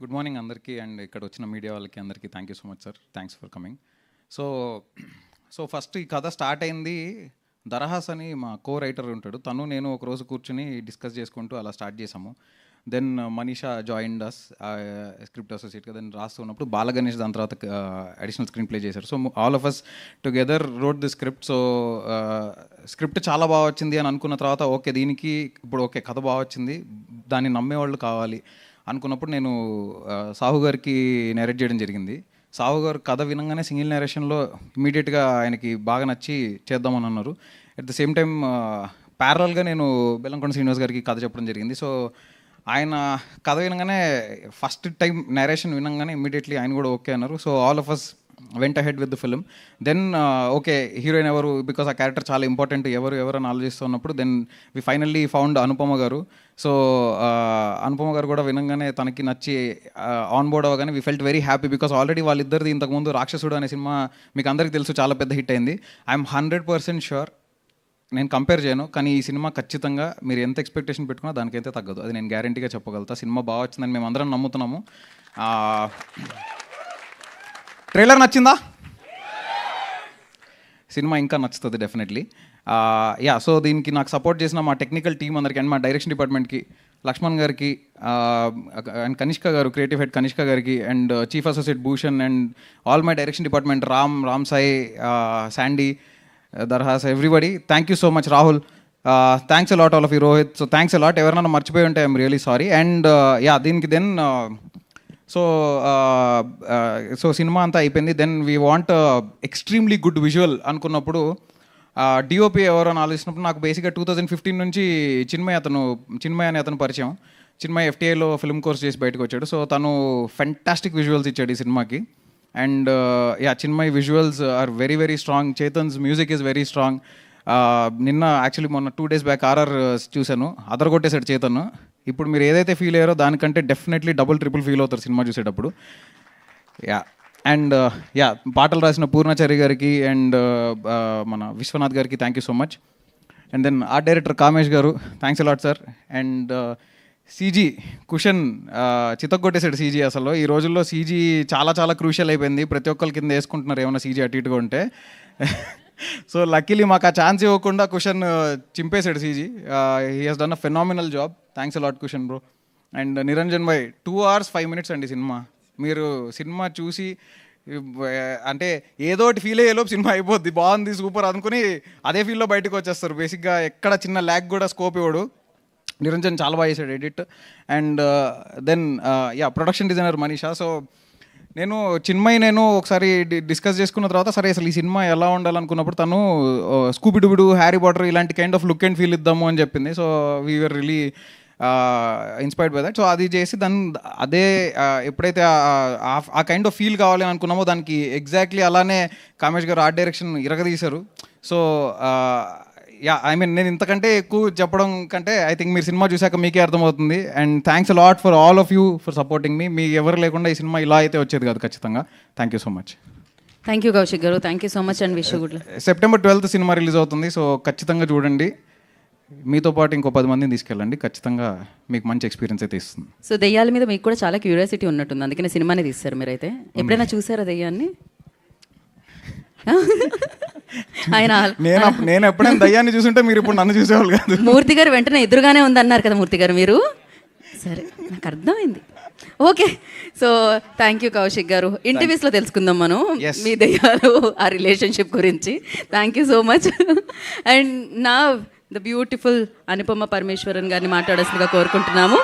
Good morning అందరికీ and ఇక్కడ వచ్చిన మీడియా వాళ్ళకి అందరికీ thank you so much sir, thanks for coming. So first ఈ కథ స్టార్ట్ అయింది, దరహాస్ అని మా కో రైటర్ ఉంటాడు, తను నేను ఒకరోజు కూర్చుని డిస్కస్ చేసుకుంటూ అలా స్టార్ట్ చేసాము. Then Manisha joined us script అసోసియేట్గా. దెన్ రాస్తున్నప్పుడు బాలగణేష్ దాని తర్వాత అడిషనల్ స్క్రీన్ ప్లే చేశారు. So all of us together wrote the script. So script చాలా బాగా వచ్చింది అని అనుకున్న తర్వాత ఓకే దీనికి ఇప్పుడు ఓకే కథ బాగా వచ్చింది, దాన్ని నమ్మేవాళ్ళు కావాలి అనుకున్నప్పుడు నేను సాహు గారికి నేరేట్ చేయడం జరిగింది. సాహు గారు కథ వినంగానే సింగిల్ నేరేషన్లో ఇమీడియట్గా ఆయనకి బాగా నచ్చి చేద్దామని అన్నారు. అట్ ద సేమ్ టైం ప్యారల్గా నేను బెల్లంకొండ శ్రీనివాస్ గారికి కథ చెప్పడం జరిగింది. సో ఆయన కథ వినగానే ఫస్ట్ టైం నేరేషన్ వినగానే ఇమీడియట్లీ ఆయన కూడా ఓకే అన్నారు. So all of us went ahead with the film. Then okay heroine ఎవరు, బికాస్ ఆ క్యారెక్టర్ చాలా ఇంపార్టెంట్, ఎవరు అని ఆలోచిస్తున్నప్పుడు then we finally found Anupama garu. So Anupama గారు కూడా వినంగానే తనకి నచ్చి ఆన్ బోర్డ్ అవ్వగానే we felt very happy, because already వాళ్ళిద్దరిది ఇంతకుముందు రాక్షసుడు అనే సినిమా మీకు అందరికీ తెలుసు, చాలా పెద్ద హిట్ అయింది. ఐఎమ్ 100% షూర్, నేను కంపేర్ చేయను, కానీ ఈ సినిమా ఖచ్చితంగా మీరు ఎంత ఎక్స్పెక్టేషన్ పెట్టుకున్నా దానికైతే తగ్గదు, అది నేను గ్యారంటీగా చెప్పగలుగుతా. సినిమా బాగా వచ్చిందని మేము అందరం నమ్ముతున్నాము. ట్రైలర్ నచ్చిందా? సినిమా ఇంకా నచ్చుతుంది డెఫినెట్లీ. సో దీనికి నాకు సపోర్ట్ చేసిన మా టెక్నికల్ టీం అందరికీ అండ్ మా డైరెక్షన్ డిపార్ట్మెంట్కి లక్ష్మణ్ గారికి అండ్ కనిష్క గారు, క్రియేటివ్ హెడ్ కనిష్క గారికి and chief associate Bhushan and all my direction department Ram Sai, Sandy, Darhas, everybody, thank you so much. Rahul, thanks a lot, all of you, Rohit, so thanks a lot. ఎవరైనా మర్చిపోయి ఉంటే ఐఎమ్ రియలీ సారీ. అండ్ దీనికి then so cinema అంతా అయిపోయింది. Then we want extremely good visual అనుకున్నప్పుడు DOP ఎవరు అని ఆలోచించినప్పుడు నాకు బేసిక్గా 2015 నుంచి చిన్మయ్ అనే అతను పరిచయం. చిన్మయ్ FTIలో ఫిల్మ్ కోర్స్ చేసి బయటకు వచ్చాడు. సో తను ఫెంటాస్టిక్ విజువల్స్ ఇచ్చాడు ఈ సినిమాకి. And Chinmay visuals are very very strong. Chetan's music is very strong. నిన్న యాక్చువల్లీ మొన్న 2 days బ్యాక్ RR చూశాను, అదరగొట్టేశాడు చేతన్. ఇప్పుడు మీరు ఏదైతే ఫీల్ అయ్యారో దానికంటే డెఫినెట్లీ డబుల్ ట్రిపుల్ ఫీల్ అవుతారు సినిమా చూసేటప్పుడు. అండ్ పాటలు రాసిన పూర్ణచారి గారికి అండ్ మన విశ్వనాథ్ గారికి thank you so much. And then art director Kamesh గారు, thanks a lot sir. And CG Kushan చితగ్గొట్టేసాడు. CG అసలు ఈ రోజుల్లో CG చాలా చాలా క్రూషియల్ అయిపోయింది, ప్రతి ఒక్కరి కింద వేసుకుంటున్నారు ఏమైనా CG అటు ఇటుగా ఉంటే. సో లక్కీలీ మాకు ఆ ఛాన్స్ ఇవ్వకుండా కుషన్ చింపేశాడు CG. He has done a phenomenal job, thanks a lot Kushan bro. And Niranjan భాయ్ 2 hours 5 minutes అండి సినిమా. మీరు సినిమా చూసి అంటే ఏదోటి ఫీల్ అయ్యేలోపు సినిమా అయిపోద్ది, బాగుంది సూపర్ అనుకుని అదే ఫీల్లో బయటకు వచ్చేస్తారు. బేసిక్గా ఎక్కడ చిన్న ల్యాగ్ కూడా స్కోప్ ఇవ్వడు. నిరంజన్ చాలా బాగా చేశాడు edit. And then production designer Manisha. So నేను ఒకసారి డిస్కస్ చేసుకున్న తర్వాత సరే అసలు ఈ సినిమా ఎలా ఉండాలనుకున్నప్పుడు తను స్కూబిడుబిడు, హ్యారీ పాటర్ ఇలాంటి kind of look and feel ఇద్దాము అని చెప్పింది. So we are really inspired by that. So అది చేసి అదే ఎప్పుడైతే ఆ కైండ్ ఆఫ్ ఫీల్ కావాలి అని అనుకున్నామో దానికి ఎగ్జాక్ట్లీ అలానే కామేష్ గారు ఆర్ట్ డైరెక్షన్ ఇరగదీశారు. సో నేను ఇంతకంటే ఎక్కువ చెప్పడం కంటే ఐ థింక్ మీరు సినిమా చూసాక మీకే అర్థమవుతుంది. And thanks a lot for all of you for supporting me. మీ ఎవరు లేకుండా ఈ సినిమా ఇలా అయితే వచ్చేది కాదు ఖచ్చితంగా. Thank you so much. Thank you Kaushik గారు, thank you so much. And wish good. September 12th సినిమా రిలీజ్ అవుతుంది. సో ఖచ్చితంగా చూడండి, మీతో పాటు ఇంకో 10 మందిని తీసుకెళ్ళండి, ఖచ్చితంగా మీకు మంచి ఎక్స్పీరియన్స్ అయితే ఇస్తుంది. సో దెయ్యాల మీద మీకు కూడా చాలా క్యూరియాసిటీ ఉన్నట్టుంది, అందుకనే సినిమానే తీస్తారు మీరైతే. ఎప్పుడైనా చూసారా దెయ్యాన్ని? నేను ఎప్పుడైనా దయ్యాన్ని చూసుంటే మీరు ఇప్పుడు నన్ను చూసేవాళ్ళు కాదు. మూర్తి గారు వెంటనే ఎదురుగానే ఉందన్నారు కదా మూర్తి గారు మీరు. సరే నాకు అర్థమైంది. Okay, so thank you Kaushik గారు. ఇంటర్వ్యూస్లో తెలుసుకుందాం మనం మీ దయ్యాలు ఆ రిలేషన్షిప్ గురించి. Thank you so much. And నా ద బ్యూటిఫుల్ అనుపమ పరమేశ్వరన్ గారిని మాట్లాడాల్సిందిగా కోరుకుంటున్నాము.